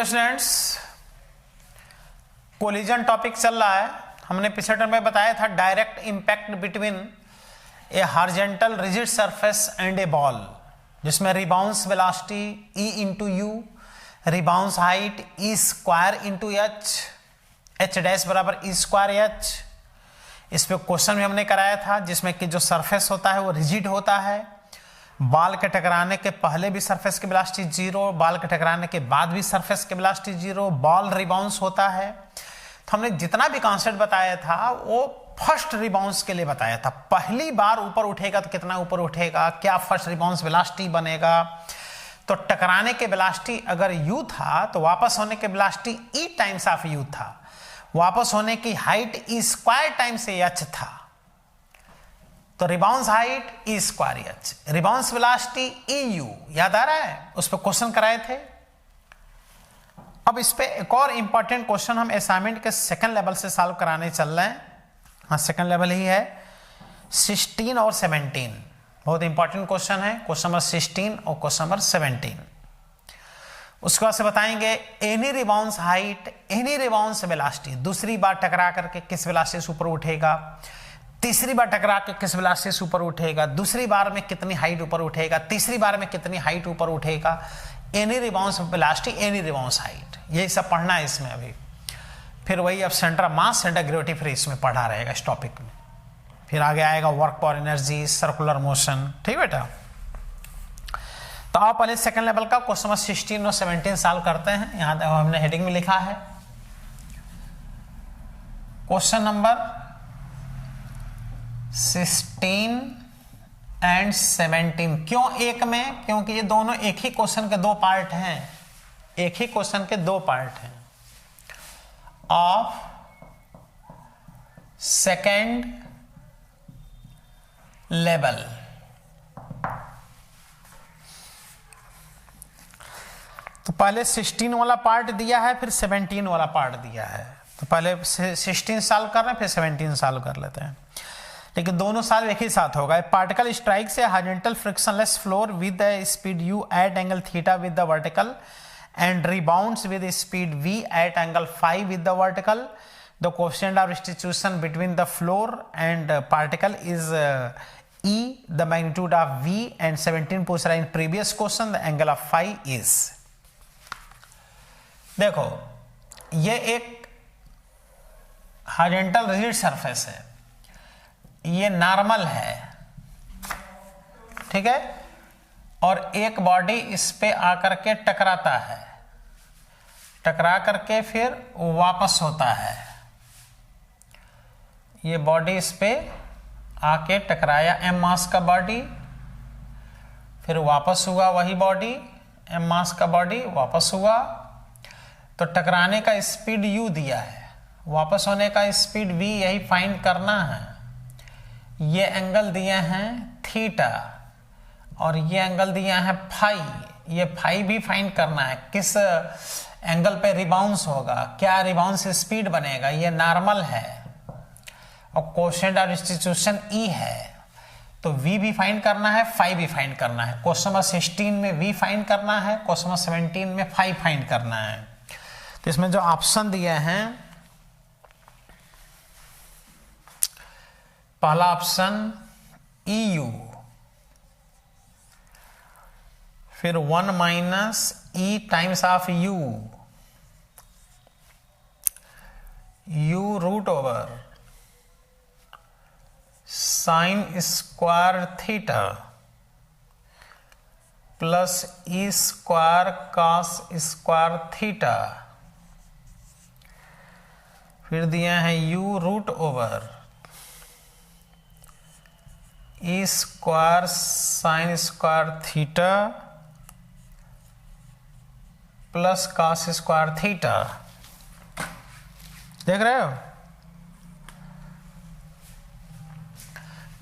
Dear students, collision topic चल रहा है। हमने पिछले टर्म में बताया था direct impact between a horizontal rigid surface and a ball, जिसमें rebound velocity E into u, rebound height E square into h dash बराबर E स्क्वायर एच। इस पे क्वेश्चन भी हमने कराया था, जिसमें कि जो सरफेस होता है वो रिजिड होता है, बाल के टकराने के पहले भी सरफेस की वेलोसिटी जीरो, बाल के टकराने के बाद भी सरफेस की वेलोसिटी जीरो, बॉल रिबाउंस होता है। तो हमने जितना भी कॉन्सेप्ट बताया था वो फर्स्ट रिबाउंस के लिए बताया था। पहली बार ऊपर उठेगा तो कितना ऊपर उठेगा, क्या फर्स्ट रिबाउंस वेलोसिटी बनेगा। तो टकराने के वेलोसिटी अगर u था तो वापस होने के velocity e times of u था, वापस होने की height E square times h था। तो rebounce height E square H, rebounce velocity EU, याद आ रहा है, उस पर क्वेश्चन कराए थे। अब इस पे एक और इंपॉर्टेंट क्वेश्चन हम असाइनमेंट के सेकंड लेवल से सॉल्व कराने चल रहे हैं। हाँ, सेकंड लेवल ही है, 16 और 17 बहुत इंपॉर्टेंट क्वेश्चन है, क्वेश्चन नंबर 16 और क्वेश्चन नंबर 17। उसके बाद से बताएंगे any rebounce height, any rebounce velocity, दूसरी बार टकरा करके किस वेलोसिटी से ऊपर उठेगा, तीसरी बार टकरा के किस वेलोसिटी से ऊपर उठेगा, दूसरी बार में कितनी हाइट ऊपर उठेगा, तीसरी बार में कितनी हाइट ऊपर उठेगा, any rebounce velocity, any rebounce height, यही सब पढ़ना है इसमें अभी। फिर वही अब centre of mass, centre of gravity फिर इसमें पढ़ा रहेगा इस टॉपिक में। फिर आगे आएगा वर्क पर एनर्जी, सर्कुलर मोशन। ठीक बेटा, तो आप पहले सेकंड लेवल का क्वेश्चन नंबर 16 और 17 सॉल्व करते हैं। यहां हमने हेडिंग में लिखा है क्वेश्चन नंबर 16 एंड 17। क्यों एक में? क्योंकि ये दोनों एक ही क्वेश्चन के दो पार्ट हैं, एक ही क्वेश्चन के दो पार्ट हैं। ऑफ सेकेंड लेवल, तो पहले 16 वाला पार्ट दिया है, फिर 17 वाला पार्ट दिया है। तो पहले 16 सॉल्व कर रहे हैं, फिर 17 सॉल्व कर लेते हैं, लेकिन दोनों साल एक ही साथ होगा। Particle strikes a horizontal frictionless floor with the speed u at angle theta with the vertical and rebounds with speed v at angle phi with the vertical. The coefficient of restitution between the floor and particle is e, the magnitude of v, and 17 पूछ रहा है in previous question the angle of phi is. देखो, ये एक horizontal rigid surface है, ये normal है, ठीक है, और एक बॉडी इस पे आकर के टकराता है, टकरा करके फिर वापस होता है। ये बॉडी इस पे आके टकराया, m मास का बॉडी, फिर वापस हुआ वही बॉडी, m मास का बॉडी वापस हुआ। तो टकराने का स्पीड u दिया है, वापस होने का स्पीड v, यही फाइंड करना है। ये एंगल दिए हैं थीटा और ये एंगल दिया है फाई, ये फाई भी फाइंड करना है। किस एंगल पे रिबाउंस होगा, क्या रिबाउंस स्पीड बनेगा, ये नॉर्मल है और कोएफिशिएंट ऑफ रिस्टिट्यूशन E है, तो V भी फाइंड करना है, फाई भी फाइंड करना है। क्वेश्चन नंबर 16 में V फाइंड करना है, क्वेश्चन नंबर 17 में फाई फाइंड करना है। तो इसमें जो ऑप्शन दिए हैं, पहला ऑप्शन EU, फिर 1 minus E times of U, U root over sine square theta plus E square cos square theta, फिर दिया है U root over E square sine square theta plus cos square theta. देख रहे हो?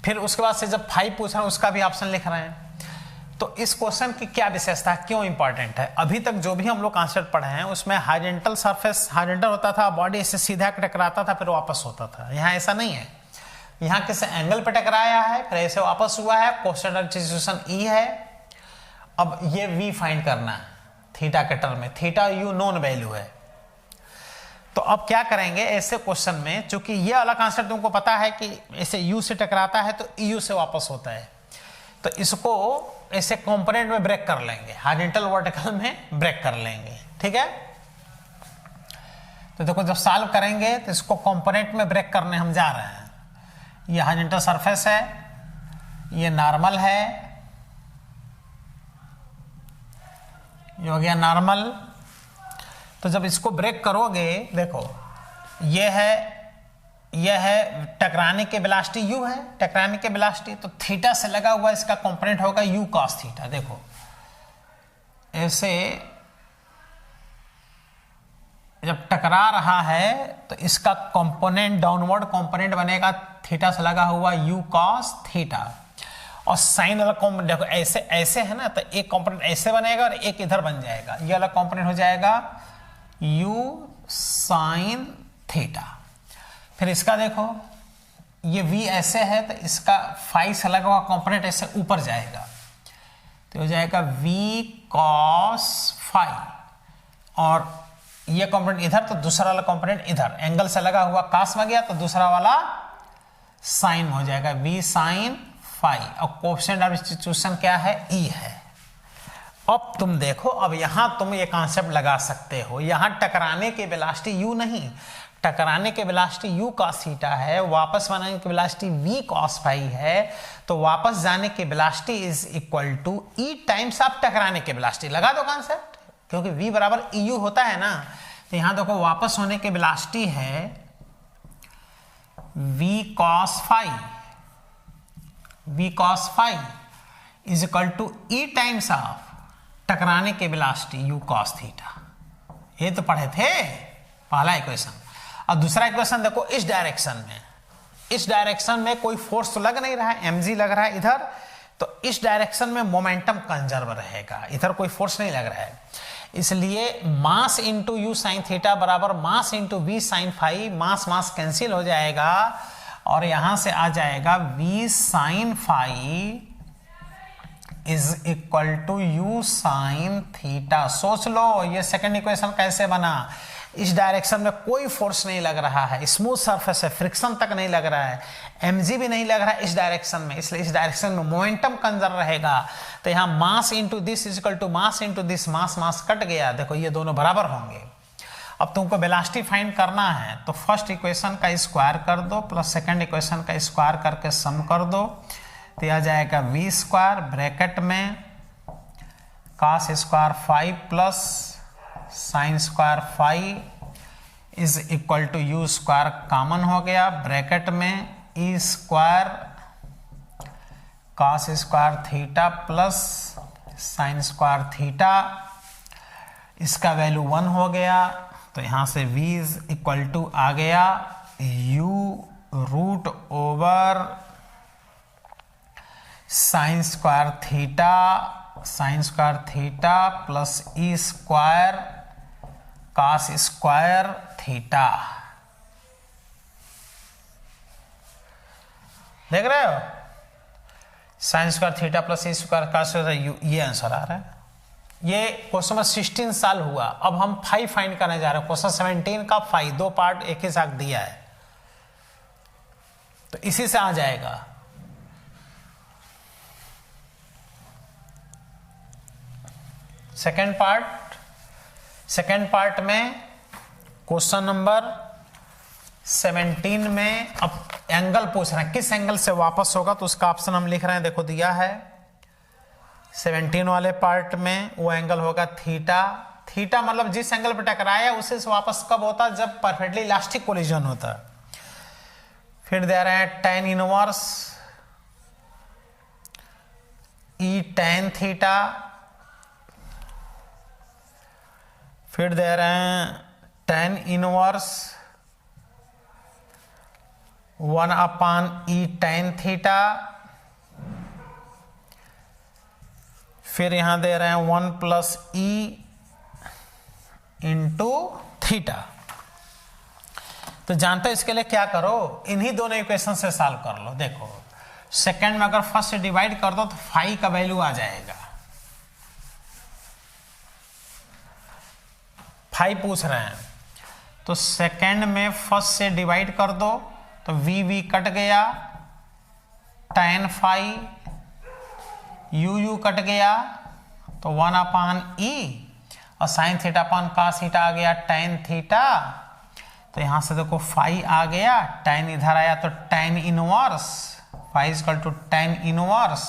फिर उसके बाद से जब फाई पूछ रहे हैं उसका भी ऑप्शन लिख रहे हैं। तो इस क्वेश्चन की क्या विशेषता है, क्यों इंपॉर्टेंट है? अभी तक जो भी हम लोग कॉन्सेप्ट पढ़े हैं उसमें हॉरिजॉन्टल सरफेस, हॉरिजॉन्टल होता था, बॉडी इससे सीधा टकराता था फिर वापस होता था। यहाँ ऐसा नहीं है, यहाँ किसी एंगल पे टकराया है फिर ऐसे वापस हुआ है, कोएफिशिएंट ऑफ रिस्टिट्यूशन E है। अब ये V फाइंड करना है, थीटा के टर्म में, थीटा यू नोन वैल्यू है। तो अब क्या करेंगे ऐसे क्वेश्चन में, चूंकि ये वाला कॉन्सेप्ट तुमको पता है कि ऐसे यू से टकराता है तो यू से वापस होता है, तो इसको ऐसे कंपोनेंट में ब्रेक कर लेंगे, हॉरिजॉन्टल वर्टिकल में ब्रेक कर लेंगे, ठीक है। तो देखो जब सॉल्व करेंगे तो इसको कंपोनेंट में ब्रेक करने हम जा रहे हैं। ये हॉरिजॉन्टल सरफेस है, ये नॉर्मल है, ये हो गया नॉर्मल। तो जब इसको ब्रेक करोगे, देखो ये है टकराने के वेलोसिटी u है, टकराने के वेलोसिटी, तो थीटा से लगा हुआ इसका कंपोनेंट होगा u cos थीटा। देखो ऐसे जब टकरा रहा है तो इसका कंपोनेंट डाउनवर्ड कंपोनेंट बनेगा थीटा से लगा हुआ u cos थीटा। और साइन वाला कंपोनेंट देखो ऐसे है ना, तो एक कंपोनेंट ऐसे बनेगा और एक इधर बन जाएगा, ये वाला कंपोनेंट हो जाएगा u sin थीटा। फिर इसका देखो ये v ऐसे है तो इसका फाई से लगा हुआ कंपोनेंट ऐसे ऊपर जाएगा, तो हो जाएगा v cos फाई, और ये कंपोनेंट इधर तो दूसरा वाला कंपोनेंट इधर एंगल से लगा हुआ cos में गया, तो दूसरा वाला साइन में हो जाएगा v sin फाई। और कोएफिशिएंट ऑफ सब्स्टिट्यूशन क्या है, e है। अब तुम देखो, अब यहां तुम ये कॉन्सेप्ट लगा सकते हो, यहां टकराने के वेलोसिटी u नहीं, टकराने के वेलोसिटी u cos थीटा है, वापस आने की वेलोसिटी v cos फाई है, तो वापस जाने की velocity is equal to e times of टकराने के वेलोसिटी। लगा दो कॉन्सेप्ट, क्योंकि v बराबर eu होता है ना। तो यहां देखो वापस होने की वेलोसिटी है v cos phi, v cos phi is equal to e times of टकराने के वेलोसिटी u cos थीटा। ये तो पढ़े थे पहला इक्वेशन। और दूसरा इक्वेशन देखो, इस डायरेक्शन में कोई फोर्स तो लग नहीं रहा है, mg लग रहा है इधर, तो इस डायरेक्शन में मोमेंटम कंजर्व रहेगा, इधर कोई फोर्स नहीं लग रहा है, इसलिए mass into u sine theta बराबर mass into v sine phi, mass cancel हो जाएगा और यहां से आ जाएगा v sine phi is equal to u sine theta. सोच लो ये सेकंड इक्वेशन कैसे बना, इस डायरेक्शन में कोई फोर्स नहीं लग रहा है, स्मूथ सरफेस है, फ्रिक्शन तक नहीं लग रहा है, mg भी नहीं लग रहा है इस डायरेक्शन में, इसलिए इस डायरेक्शन में मोमेंटम कंजर्व रहेगा। तो यहाँ mass into this is equal to mass into this, mass cut गया, देखो ये दोनों बराबर होंगे। अब तुमको वेलोसिटी फाइंड करना है तो फर्स्ट इक्वेशन का स्क्वायर कर दो प्लस सेकंड इक्वेशन का स्क्वायर करके सम कर दो, तो आ जाएगा v स्क्वायर ब्रैकेट में cos square phi plus sine square phi is equal to u square common हो गया, ब्रैकेट में e square cos square theta plus sine square theta, इसका वैल्यू 1 हो गया, तो यहां से v इज इक्वल टू आ गया u root over sine square theta plus e square cos square theta. देख रहे हो, sign square theta plus e square cos ये आंसर आ रहा है। ये क्वेश्चन नंबर 16 साल हुआ। अब हम फाई फाइंड करने जा रहे हैं, क्वेश्चन 17 का फाई, दो पार्ट एक ही साथ दिया है, तो इसी से आ जाएगा। सेकेंड पार्ट में क्वेश्चन नंबर 17 में अब एंगल पूछ रहे हैं, किस एंगल से वापस होगा, तो उसका ऑप्शन हम लिख रहे हैं, देखो दिया है 17 वाले पार्ट में वो एंगल होगा थीटा मतलब जिस एंगल पर टकराया उसे से वापस कब होता, जब परफेक्टली इलास्टिक कोलिजन होता। फिर दे रहे हैं tan इनवर्स ई tan थीटा, फिर दे रहे हैं tan inverse 1/e tan theta, फिर यहां दे रहे हैं 1 प्लस ई इंटू थीटा। तो जानते हो इसके लिए क्या करो, इन्हीं दोनों इक्वेशन से सॉल्व कर लो। देखो सेकंड में अगर फर्स्ट से डिवाइड कर दो तो फाई का वैल्यू आ जाएगा फाइव पूछ रहे हैं, तो सेकेंड में फर्स्ट से डिवाइड कर दो, तो वी कट गया, tan फाइव, यू कट गया, तो 1/e, और sine theta upon cos theta आ गया tan थीटा। तो यहां से देखो फाइव आ गया, tan इधर आया तो tan inverse, five equal to tan inverse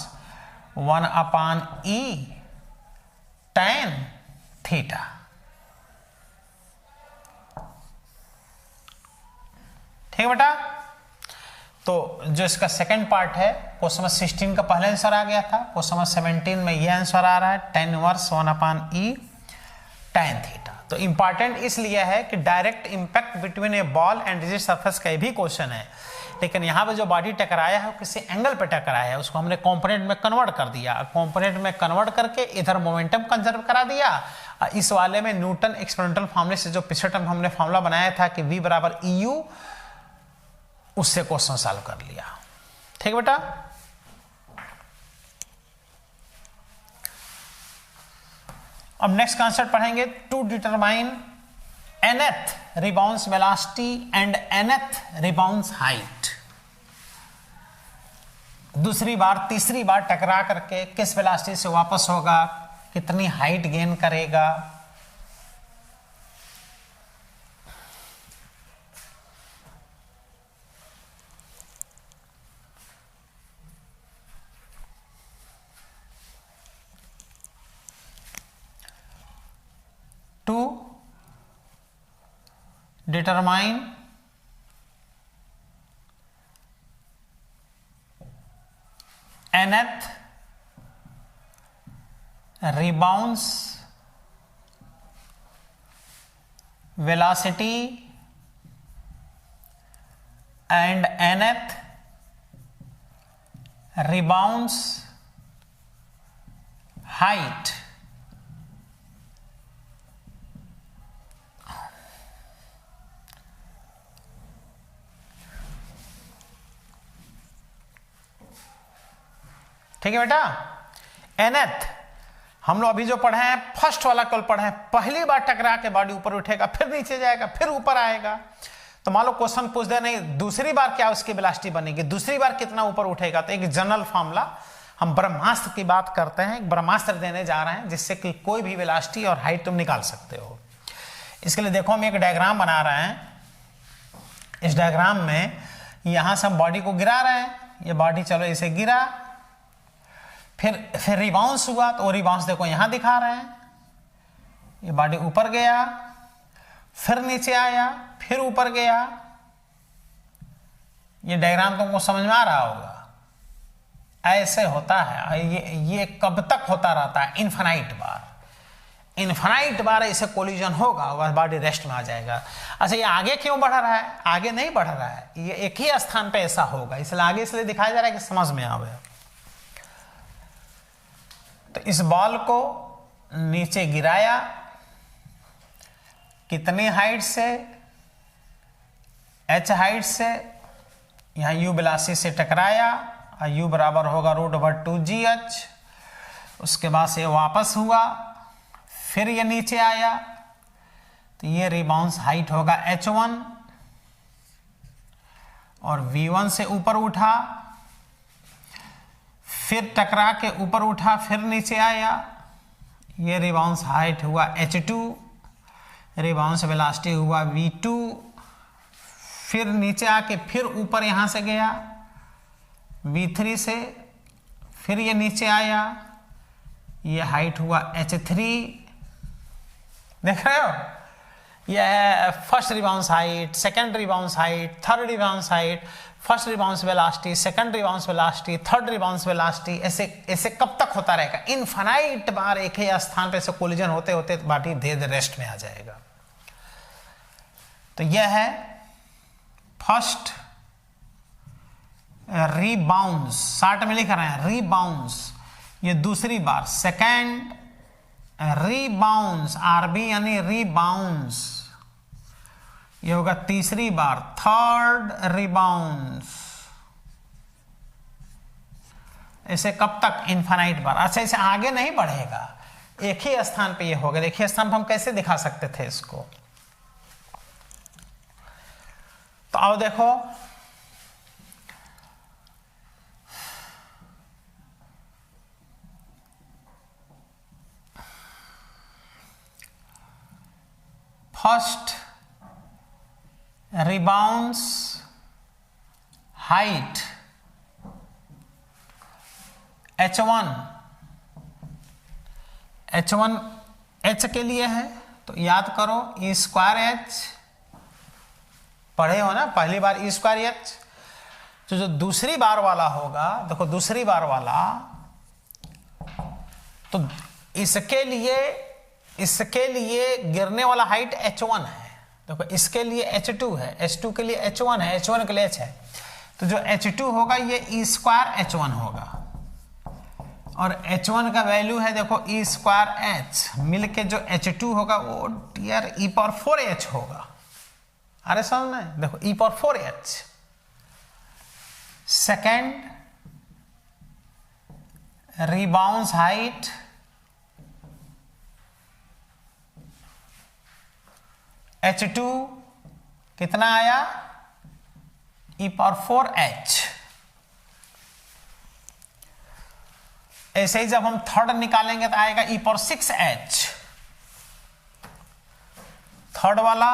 1/e tan theta. ठीक है बेटा। तो जो इसका सेकंड पार्ट है, क्वेश्चन नंबर 16 का पहले आंसर आ गया था, क्वेश्चन नंबर 17 में ये आंसर आ रहा है, tan inverse 1/e tan theta. तो इंपॉर्टेंट इसलिए है कि direct impact between A ball and rigid surface का भी क्वेश्चन है, लेकिन यहाँ पे जो बॉडी टकराया है किसी एंगल पे टकराया है, उसको हमने कंपोनेंट में कन्वर्ट कर दिया, कंपोनेंट में कन्वर्ट करके इधर मोमेंटम कंजर्व करा दिया। इस वाले में न्यूटन एक्सपेरिमेंटल फॉर्मूले से जो पिछले टाइम हमने फॉर्मूला बनाया था कि V बराबर EU, उससे क्वेश्चन सॉल्व कर लिया। ठीक बेटा। अब नेक्स्ट कॉन्सेप्ट पढ़ेंगे, to determine nth rebounce velocity and nth rebounce height. दूसरी बार तीसरी बार टकरा करके किस वेलोसिटी से वापस होगा, कितनी हाइट गेन करेगा। To determine nth rebounds velocity and nth rebounds height। ठीक है बेटा। nth हम लोग अभी जो पढ़े हैं फर्स्ट वाला कल पढ़े हैं, पहली बार टकरा के बॉडी ऊपर उठेगा, फिर नीचे जाएगा, फिर ऊपर आएगा। तो मान लो क्वेश्चन पूछ दे नहीं दूसरी बार क्या उसकी वेलोसिटी बनेगी, दूसरी बार कितना ऊपर उठेगा, तो एक जनरल फॉर्मूला, हम ब्रह्मास्त्र की बात करते हैं, एक ब्रह्मास्त्र देने जा रहे हैं जिससे कि कोई भी वेलोसिटी और हाइट तुम निकाल सकते हो। इसके लिए देखो हम एक डायग्राम बना रहे हैं। इस डायग्राम में यहां से हम बॉडी को गिरा रहे हैं, ये बॉडी चलो इसे गिरा, फिर रिबाउंस हुआ, तो वो रिबाउंस देखो यहां दिखा रहे हैं, ये बॉडी ऊपर गया, फिर नीचे आया, फिर ऊपर गया। ये डायग्राम तुमको समझ में आ रहा होगा, ऐसे होता है। ये कब तक होता रहता है, इनफाइनाइट बार, इनफाइनाइट बार ऐसे कोलिजन होगा, वह बॉडी रेस्ट में आ जाएगा। अच्छा ये आगे क्यों बढ़ रहा है, आगे नहीं बढ़ रहा है, ये एक ही स्थान पे ऐसा होगा, इसलिए आगे इसलिए दिखाया जा रहा है कि समझ में आवे। तो इस बॉल को नीचे गिराया, कितनी हाइट से, h हाइट से, यहां u वेलोसिटी से टकराया, और u बराबर होगा √2gh। उसके बाद से वापस हुआ, फिर ये नीचे आया, तो ये रिबाउंस हाइट होगा h1, और v1 से ऊपर उठा, फिर टकरा के ऊपर उठा, फिर नीचे आया, ये रिबाउंस हाइट हुआ h2, रिबाउंस वेलोसिटी हुआ v2, फिर नीचे आके फिर ऊपर यहां से गया v3 से, फिर ये नीचे आया, ये हाइट हुआ h3। देख रहे हो, यह है first rebounce height, second rebounce height, third rebounce height, first rebounce velocity, second rebounce velocity, third rebounce velocity, ऐसे ऐसे कब तक होता रहेगा, इनफाइनाइट बार एक ही स्थान पे से कोलिजन होते होते बॉडी धीरे रेस्ट में आ जाएगा। तो यह है फर्स्ट रीबाउंस, शॉर्ट में लिख रहे हैं रीबाउंस, ये दूसरी बार, सेकंड रीबाउंस, आरबी यानी रीबाउंस, ये होगा तीसरी बार, थर्ड रिबाउंस। ऐसे कब तक, इनफाइनाइट बार। अच्छा इसे आगे नहीं बढ़ेगा, एक ही स्थान पे ये हो गया। एक ही स्थान पे हम कैसे दिखा सकते थे इसको? तो आओ देखो, first rebounds height h1 h के लिए है, तो याद करो ई स्क्वायर एच, पढ़े हो ना पहली बार ई स्क्वायर एच। तो जो दूसरी बार वाला होगा, देखो दूसरी बार वाला, तो इसके लिए गिरने वाला हाइट h1 है। देखो इसके लिए h2 है, h2 के लिए h1 है, h1 के लिए h है, तो जो h2 होगा ये ई स्क्वायर h1 होगा, और h1 का वैल्यू है देखो ई स्क्वायर h, मिलके जो h2 होगा वो डियर ई पावर 4h होगा। अरे समझ में, देखो e power 4h। Second rebounce height h2 कितना आया, ई पावर 4h। ऐसे ही जब हम थर्ड निकालेंगे तो आएगा ई पावर 6h। थर्ड वाला,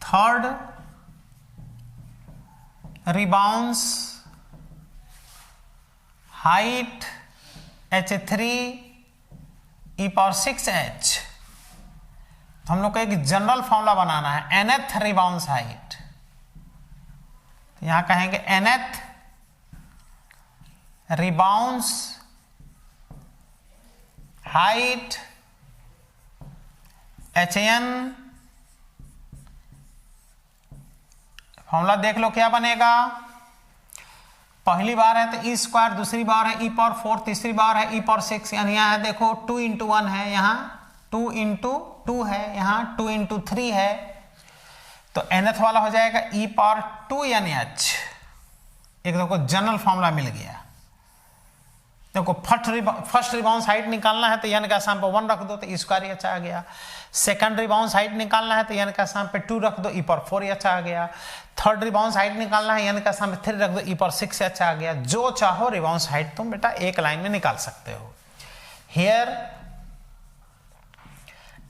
थर्ड रिबाउंस हाइट h3 ई पावर 6h। तो हम लोग को एक जनरल फॉर्मूला बनाना है, nth रिबाउंस हाइट। यहां कहेंगे nth rebounce height hn। Formula देख लो क्या बनेगा, पहली बार है तो ई स्क्वायर, दूसरी बार है ई पावर 4, तीसरी बार है ई पावर 6, यानी यहाँ है देखो 2 × 1 है, यहाँ 2 × 2 है, यहाँ 2 × 3 है, तो nth वाला हो जाएगा ई पावर 2 यानी h। एक देखो जनरल फॉर्मूला मिल गया। देखो फर्स्ट रिबाउंस हाइट निकालना है तो n का स्थान पे 1 रख दो तो ई स्क्वायर h आ गया। सेकंड रिबाउंस हाइट निकालना है तो n का स्थान पे 2 रख दो, ई पावर 4h आ गया। थर्ड रिबाउंस हाइट निकालना है, n का स्थान पे 3 रख दो, ई पावर 6h आ गया। जो चाहो रिबाउंस हाइट तुम बेटा एक लाइन में निकाल सकते हो। Here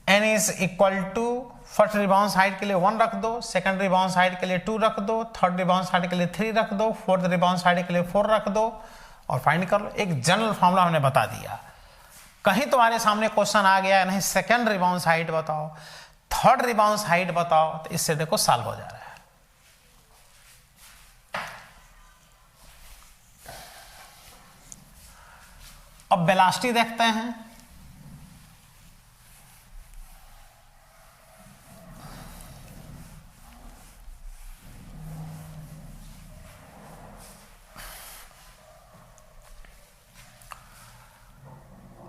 n is equal to, first rebounce height के लिए 1 रख दो, सेकंड रिबाउंस हाइट के लिए 2 रख दो, थर्ड रिबाउंस हाइट के लिए 3 रख दो, फोर्थ रिबाउंस हाइट के लिए 4 रख दो और फाइंड कर लो। एक जनरल फॉर्मूला हमने बता दिया। कहीं तुम्हारे सामने क्वेश्चन आ गया नहीं सेकंड रिबाउंस हाइट बताओ, थर्ड रिबाउंस हाइट बताओ, तो इससे देखो सॉल्व हो जा रहा है। अब वेलोसिटी देखते हैं।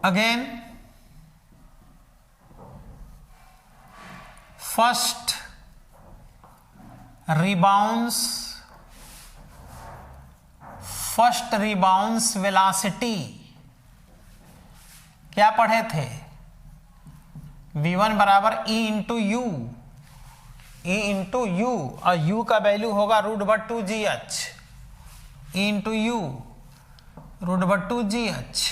Again, first rebounds velocity क्या पढ़े थे, v1 बराबर e into you, e into you, और u का वैल्यू होगा √2gh, e into you √2gh।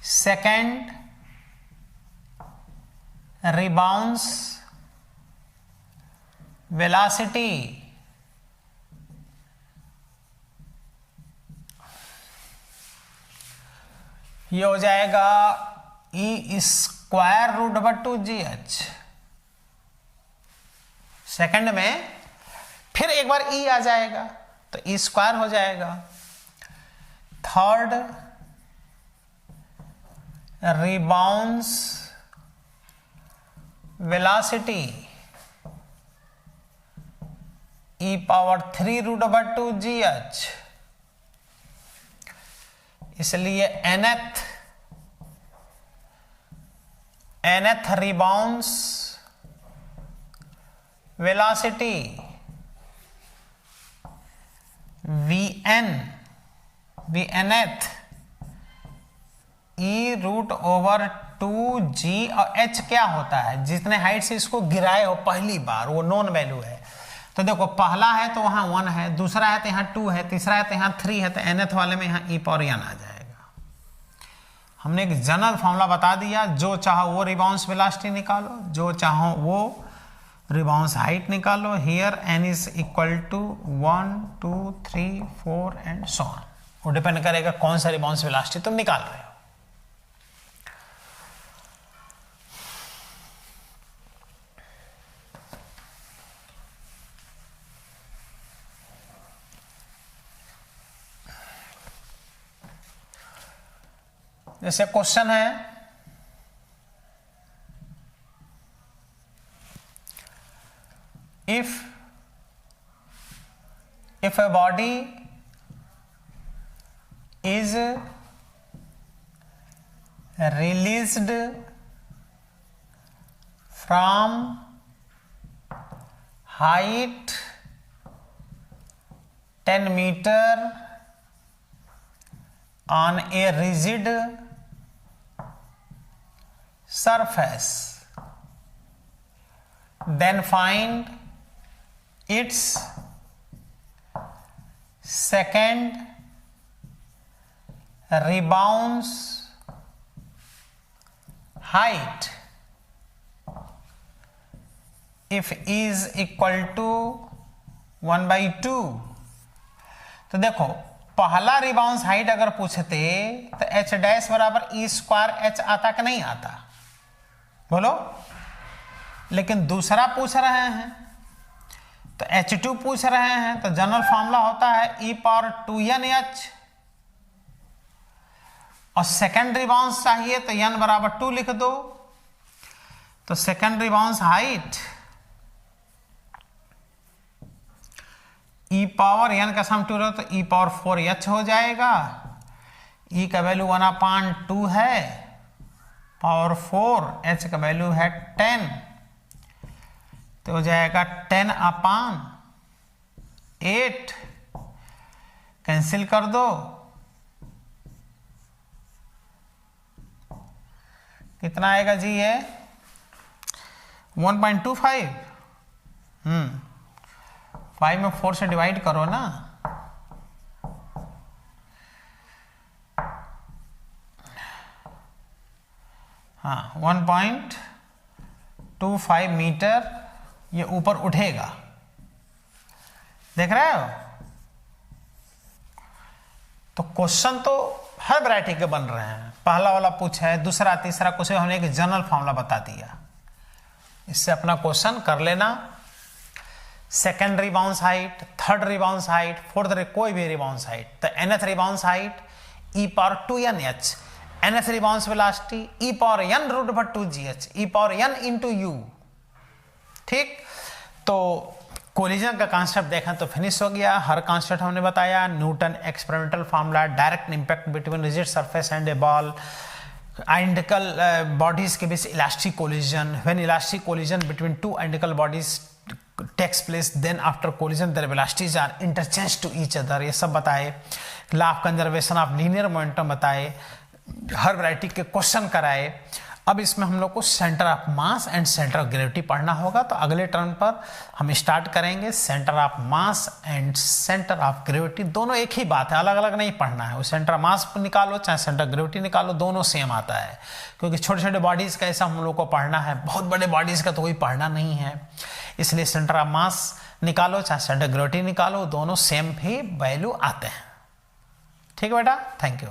Second rebounce velocity ये हो जाएगा ई स्क्वायर √2gh। सेकंड में फिर एक बार ई आ जाएगा तो ई स्क्वायर हो जाएगा। थर्ड रिबाउंस वेलोसिटी ई पावर 3 √2gh, इसलिए nth रिबाउंस वेलोसिटी vnth ई रूट ओवर 2g और h क्या होता है, जितने हाइट से इसको गिराए हो पहली बार वो नॉन वैल्यू है। तो देखो पहला है तो वहां 1 है, दूसरा है तो यहाँ 2 है, तीसरा है तो यहाँ 3 है, तो nth वाले में यहाँ e पावर n आ जाएगा। हमने एक जनरल फॉर्मूला बता दिया, जो चाहो वो रिबाउंस वेलोसिटी निकालो, जो चाहो वो रिबाउंस हाइट निकालो। Here n is equal to 1 2 3 4 and so on. वो डिपेंड करेगा कौन सा रिबाउंस वेलोसिटी तुम निकाल रहे हो। जैसे क्वेश्चन है, if a body is released from height 10 meter on a rigid surface, then find its second rebounds height if is equal to 1/2। तो देखो पहला रिबाउंस हाइट अगर पूछते तो h डैश बराबर e स्क्वायर h आता कि नहीं आता, बोलो। लेकिन दूसरा पूछ रहे हैं तो h2 पूछ रहे हैं, तो जनरल फॉर्मूला होता है e पावर 2nh, और सेकेंड रिबाउंस चाहिए तो n बराबर 2 लिख दो। तो second rebounce height e power n का सम 2 रहो तो e पावर 4h हो जाएगा। e का वैल्यू 1/2 है, पावर 4, h का वैल्यू है 10, तो हो जाएगा 10/8। कैंसिल कर दो, कितना आएगा जी ये 1.25। 5 में 4 से डिवाइड करो ना, हाँ 1.25 मीटर ये ऊपर उठेगा, देख रहे हो। तो क्वेश्चन तो हर वैरायटी के बन रहे हैं, पहला वाला पूछा है, दूसरा तीसरा क्वेश्चन हमने एक जनरल फॉर्मूला बता दिया, इससे अपना क्वेश्चन कर लेना। Second rebounce height, third rebounce height, fourth कोई भी रिबाउंस हाइट, तो nth rebounce height e power 2nh, nth rebounce velocity e power n root over 2gh, e power n into u। ठीक, तो कोलिजन का concept देखें तो finish हो गया। हर कॉन्सेप्ट हमने बताया, Newton experimental formula, direct impact between rigid surface and a ball, identical bodies के बीच elastic collision, when elastic collision between two identical bodies takes place, then after collision their velocities are interchanged to each other, ये सब बताए। Law of conservation of linear momentum बताए, हर variety के question कराए। अब इसमें हम लोग को centre of mass and centre of gravity पढ़ना होगा, तो अगले टर्न पर हम स्टार्ट करेंगे। Centre of mass and centre of gravity दोनों एक ही बात है, अलग अलग नहीं पढ़ना है। वो सेंटर ऑफ मास निकालो चाहे सेंटर ऑफ ग्रेविटी निकालो, दोनों सेम आता है, क्योंकि छोटे छोटे बॉडीज का ऐसा हम लोग को पढ़ना है, बहुत बड़े बॉडीज का तो कोई पढ़ना नहीं है। इसलिए सेंटर ऑफ मास निकालो चाहे सेंटर ऑफ ग्रेविटी निकालो, दोनों सेम ही वैल्यू आते हैं। ठीक है बेटा, थैंक यू।